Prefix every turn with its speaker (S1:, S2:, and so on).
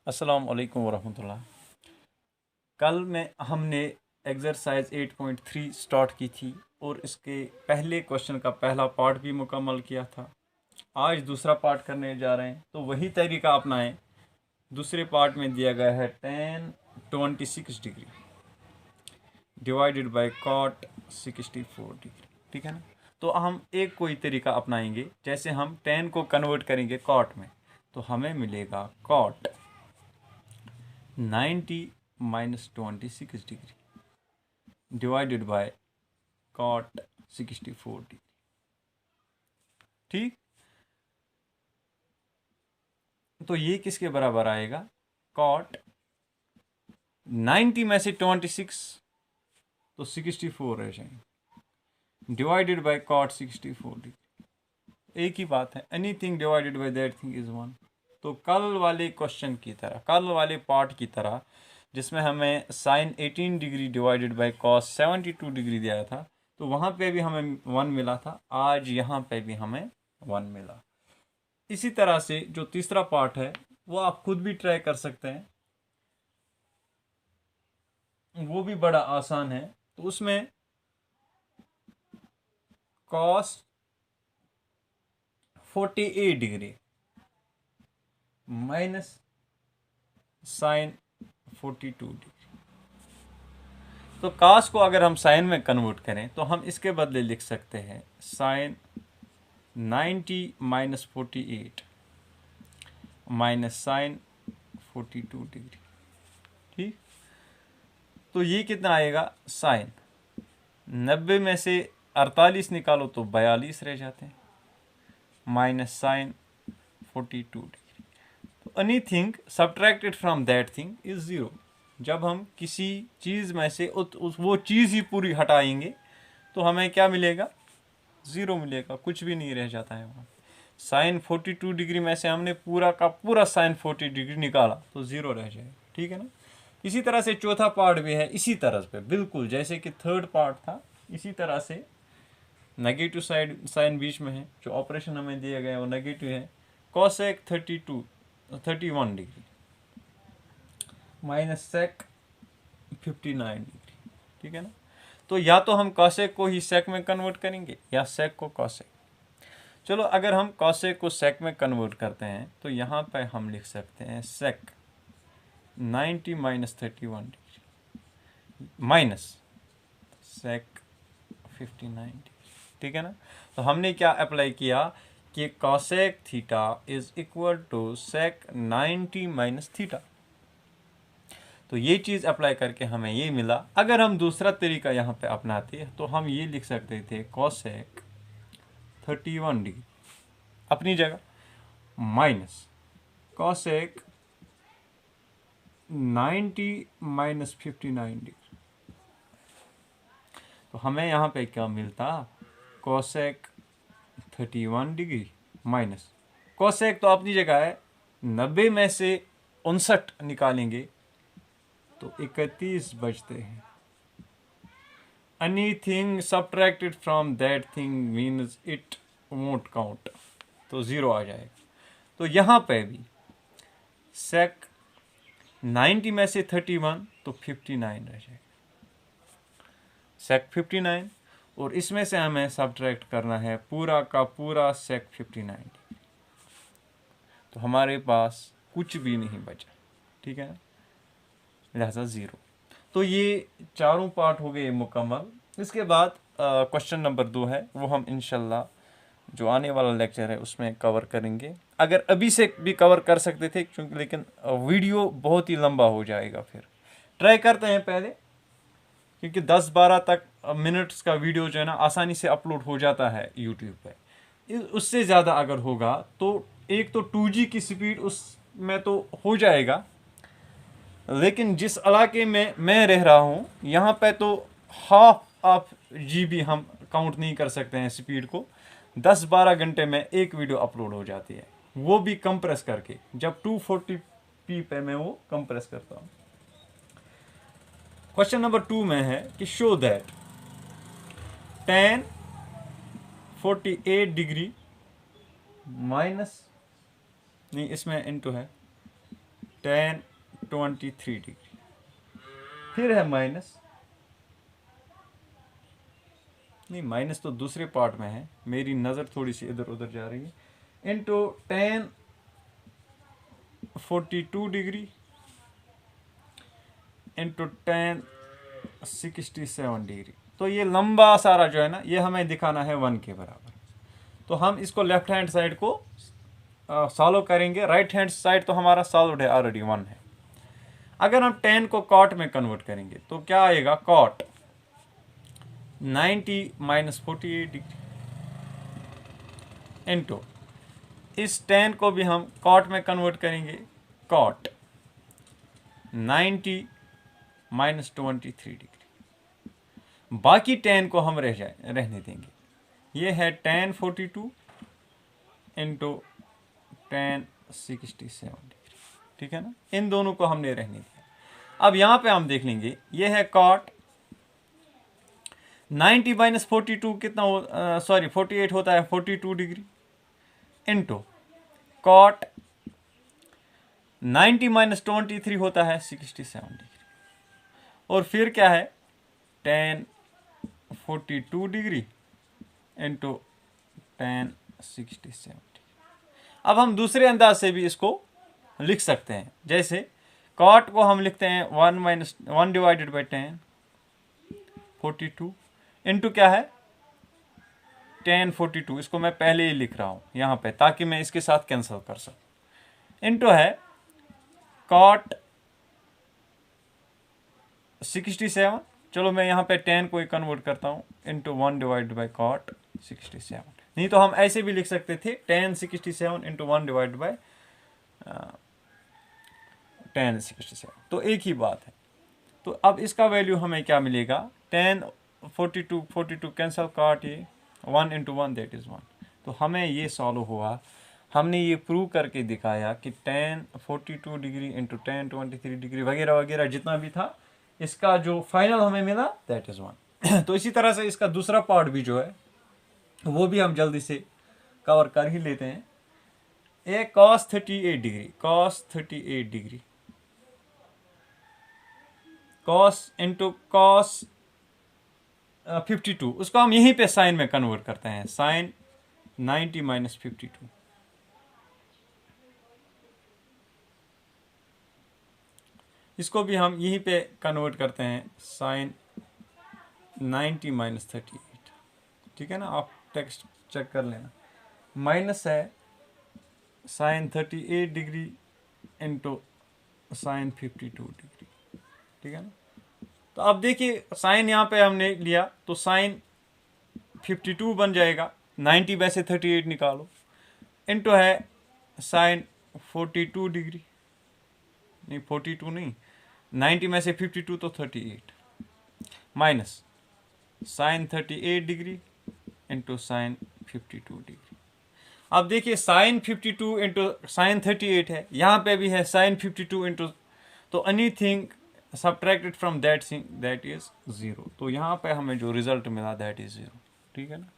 S1: अस्सलाम वालेकुम वरहमतुल्लाह। कल में हमने एक्सरसाइज 8.3 स्टार्ट की थी और इसके पहले क्वेश्चन का पहला पार्ट भी मुकम्मल किया था। आज दूसरा पार्ट करने जा रहे हैं, तो वही तरीका अपनाएं। दूसरे पार्ट में दिया गया है tan 26 degree divided bye cot 64 degree, ठीक है ना। तो हम एक कोई तरीका अपनाएंगे, जैसे हम tan को कन्वर्ट करेंगे cot में, तो हमें मिलेगा cot 90 minus 26 degree divided bye cot 64 degree, ठीक। तो ये किसके बराबर आएगा? cot 90 में से 26 तो 64 रह जाएंगे डिवाइडेड बाय cot 64 डिग्री। एक ही बात है, anything divided by that thing is 1। तो कल वाले क्वेश्चन की तरह, कल वाले पार्ट की तरह, जिसमें हमें sine 18 degree divided by cos 72 degree दिया था, तो वहाँ पे भी हमें 1 मिला था। आज यहाँ पे भी हमें 1 मिला। इसी तरह से जो तीसरा पार्ट है वो आप खुद भी ट्राई कर सकते हैं, वो भी बड़ा आसान है। तो उसमें cos 48 degree minus sine 42 degree. तो cos को अगर हम साइन में कन्वर्ट करें तो हम इसके बदले लिख सकते हैं sine 90 minus 48 minus sine 42 degree, ठीक। तो ये कितना आएगा? साइन 90 में से 48 निकालो तो 42 रह जाते हैं, माइनस साइन 42 डिग्री। तो anything subtracted from that thing is zero. जब हम किसी चीज़ में से वो चीज़ ही पूरी हटाएंगे तो हमें क्या मिलेगा? ज़ीरो मिलेगा, कुछ भी नहीं रह जाता है वहाँ। साइन 42 डिग्री में से हमने पूरा का पूरा साइन 40 डिग्री निकाला तो ज़ीरो रह जाएगा, ठीक है ना। इसी तरह से चौथा पार्ट भी है, इसी तरह पे बिल्कुल जैसे कि थर्ड पार्ट था, इसी तरह से नेगेटिव साइड साइन बीच में है, जो ऑपरेशन हमें दिया गया है वो नेगेटिव है। Cosec 31 degree minus sec 59 degree, ठीक है ना। तो या तो हम कॉसेक को ही सेक में कन्वर्ट करेंगे या सेक को कॉसेक। चलो, अगर हम कॉसेक को सेक में कन्वर्ट करते हैं तो यहाँ पे हम लिख सकते हैं sec 90 minus 31 degree minus sec 59 degree, ठीक है ना। तो हमने क्या अप्लाई किया कि cosec theta is equal to sec 90 minus theta. तो ये चीज़ अप्लाई करके हमें ये मिला। अगर हम दूसरा तरीका यहाँ पे अपनाते तो हम ये लिख सकते थे कॉसेक 31 डिग्री अपनी जगह माइनस कॉसेक 90 माइनस 59 डिग्री। तो हमें यहाँ पे क्या मिलता? कॉसेक 31 डिग्री माइनस कॉसेक तो अपनी जगह है, 90 में से 59 निकालेंगे तो 31 बचते हैं। Anything subtracted from that thing means it won't count, तो ज़ीरो आ जाएगा। तो यहाँ पे भी सेक 90 में से 31 तो 59 रह जाएगा, सेक 59, और इसमें से हमें सब्ट्रैक्ट करना है पूरा का पूरा सेक 59, तो हमारे पास कुछ भी नहीं बचा, ठीक है ना, लिहाजा ज़ीरो। तो ये चारों पार्ट हो गए मुकम्मल। इसके बाद क्वेश्चन नंबर 2 है, वो हम इंशाल्लाह जो आने वाला लेक्चर है उसमें कवर करेंगे। अगर अभी से भी कवर कर सकते थे क्योंकि, लेकिन वीडियो बहुत ही लंबा हो जाएगा। फिर ट्राई करते हैं पहले, क्योंकि 10-12 तक मिनट्स का वीडियो जो है ना आसानी से अपलोड हो जाता है यूट्यूब पे। उससे ज़्यादा अगर होगा तो एक तो 2G की स्पीड उसमें तो हो जाएगा, लेकिन जिस इलाके में मैं रह रहा हूँ यहाँ पे तो हाफ ऑफ GB हम काउंट नहीं कर सकते हैं स्पीड को। 10-12 घंटे में एक वीडियो अपलोड हो जाती है, वो भी कंप्रेस करके, जब 240p पे मैं वो कंप्रेस करता हूँ। क्वेश्चन नंबर 2 में है कि show that tan 48 degree minus, नहीं इसमें इनटू है, tan 23 डिग्री। फिर है माइनस, नहीं माइनस तो दूसरे पार्ट में है, मेरी नज़र थोड़ी सी इधर उधर जा रही है, into tan 42 degree into tan 67 degree. तो ये लंबा सारा जो है ना, ये हमें दिखाना है 1 के बराबर। तो हम इसको लेफ्ट हैंड साइड को सॉल्व करेंगे, राइट हैंड साइड तो हमारा सॉल्व है ऑलरेडी 1 है। अगर हम tan को cot में कन्वर्ट करेंगे तो क्या आएगा, cot 90 माइनस 48 डिग्री इंटू इस tan को भी हम cot में कन्वर्ट करेंगे, cot 90 माइनस 23 डिग्री। बाकी tan को हम रहने देंगे। ये है tan 42 इंटू tan 67 डिग्री, ठीक है ना। इन दोनों को हमने रहने दिया। अब यहाँ पे हम देख लेंगे, ये है cot 90 माइनस 42 कितना हो, 48 होता है 42 डिग्री इंटू cot 90 माइनस 23 होता है 67 डिग्री, और फिर क्या है tan 42 degree into tan 67 degree. अब हम दूसरे अंदाज से भी इसको लिख सकते हैं, जैसे cot को हम लिखते हैं 1 डिवाइडेड बाई tan 42 इंटू क्या है tan 42, इसको मैं पहले ही लिख रहा हूँ यहाँ पे ताकि मैं इसके साथ कैंसिल कर सकूँ, इंटू है cot 67, चलो मैं यहाँ पे tan को ही कन्वर्ट करता हूँ, इंटू 1 डिवाइड बाई cot 67। नहीं तो हम ऐसे भी लिख सकते थे tan 67 into 1 divide by tan 67, तो एक ही बात है। तो अब इसका वैल्यू हमें क्या मिलेगा, tan 42 कैंसल, cot ये 1 इंटू 1 दैट इज़ 1। तो हमें ये सॉल्व हुआ, हमने ये प्रूव करके दिखाया कि tan 42 degree into tan 23 degree वगैरह वगैरह जितना भी था, इसका जो फाइनल हमें मिला दैट इज़ 1। तो इसी तरह से इसका दूसरा पार्ट भी जो है वो भी हम जल्दी से कवर कर ही लेते हैं। ए cos 38 degree, cos 38 degree, cos into cos 52, उसको हम यहीं पे साइन में कन्वर्ट करते हैं, साइन 90 माइनस 52। इसको भी हम यहीं पे कन्वर्ट करते हैं, साइन 90 माइनस 38, ठीक है ना। आप टेक्स्ट चेक कर लेना, माइनस है sine 38 degree into sine 52 degree, ठीक है ना। तो अब देखिए साइन यहाँ पे हमने लिया तो साइन 52 बन जाएगा, 90 में से 38 निकालो, इंटू है साइन 42 डिग्री, नहीं 42 नहीं, 90 में से 52 तो 38, minus sine 38 degree into sine 52 degree. अब देखिए साइन 52 इंटू साइन 38 है, यहाँ पे भी है साइन 52 इंटू, तो anything subtracted from that thing that is 0। तो यहाँ पे हमें जो रिजल्ट मिला दैट इज 0, ठीक है ना।